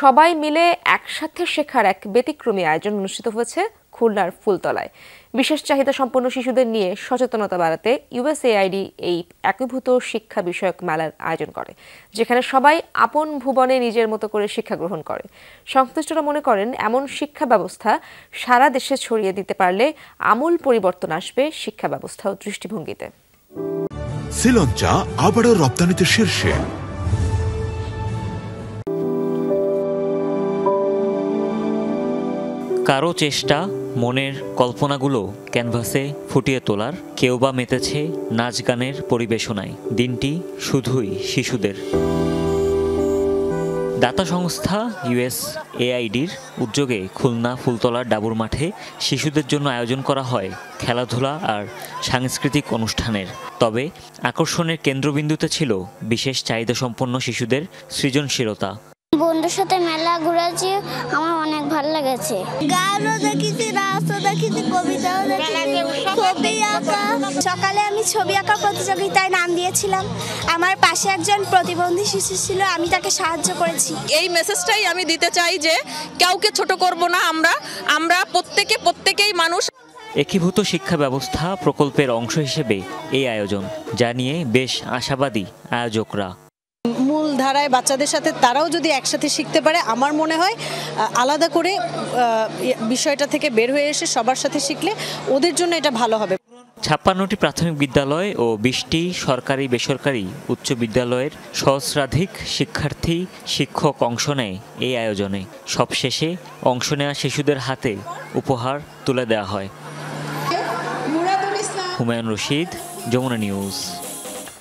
সবাই মিলে একসাথে শেখার এক ব্যতিক্রমী আয়োজন অনুষ্ঠিত হয়েছে খুলনার ফুলতলায়। বিশেষ চাহিদা সম্পন্ন শিশুদের নিয়ে সচেতনতা বাড়াতে ইউএসএআইডি এই একীভূত শিক্ষা বিষয়ক মেলার আয়োজন করে, যেখানে সবাই আপন ভুবনে নিজের মতো করে শিক্ষা গ্রহণ করে। সংশ্লিষ্টরা মনে করেন, এমন শিক্ষা ব্যবস্থা সারা দেশে ছড়িয়ে দিতে পারলে আমূল পরিবর্তন আসবে শিক্ষা ব্যবস্থা ও দৃষ্টিভঙ্গিতে। শ্রীলঙ্কা আবারও রপ্তানিতে শীর্ষে। কারো চেষ্টা মনের কল্পনাগুলো ক্যানভাসে ফুটিয়ে তোলার, কেউ বা মেতেছে নাচ গানের পরিবেশনায়। দিনটি শুধুই শিশুদের। দাতা সংস্থা ইউএসএআইডির উদ্যোগে খুলনা ফুলতলার ডাবুর মাঠে শিশুদের জন্য আয়োজন করা হয় খেলাধুলা আর সাংস্কৃতিক অনুষ্ঠানের। তবে আকর্ষণের কেন্দ্রবিন্দুতে ছিল বিশেষ চাহিদা সম্পন্ন শিশুদের সৃজনশীলতা। বন্ধুর সাথে মেলা ঘুরেছি, আমার অনেক ভালো লেগেছে। গানও দেখেছি, নাচও দেখেছি, কবিতাও দেখেছি, ছবি আঁকা। সকালে আমি ছবি আঁকা প্রতিযোগিতায় নাম দিয়েছিলাম। আমার পাশে একজন প্রতিবন্ধী শিশু ছিল, আমি তাকে সাহায্য করেছি। এই মেসেজটাই আমি দিতে চাই যে কাউকে ছোট করব না, আমরা প্রত্যেকেই মানুষ। একীভূত শিক্ষা ব্যবস্থা প্রকল্পের অংশ হিসেবে এই আয়োজন, যা নিয়ে বেশ আশাবাদী আয়োজকরা। মূল ধারায় বাচ্চাদের সাথে তারাও যদি একসাথে শিখতে পারে, আমার মনে হয় আলাদা করে বিষয়টা থেকে বের হয়ে এসে সবার সাথে শিখলে ওদের জন্য এটা ভালো হবে। 56টি প্রাথমিক বিদ্যালয় ও 20টি সরকারি বেসরকারি উচ্চ বিদ্যালয়ের সহস্রাধিক শিক্ষার্থী শিক্ষক অংশ নেয় এই আয়োজনে। সবশেষে অংশ নেওয়া শিশুদের হাতে উপহার তুলে দেওয়া হয়। হুমায়ুন রশিদ, যমুনা নিউজ।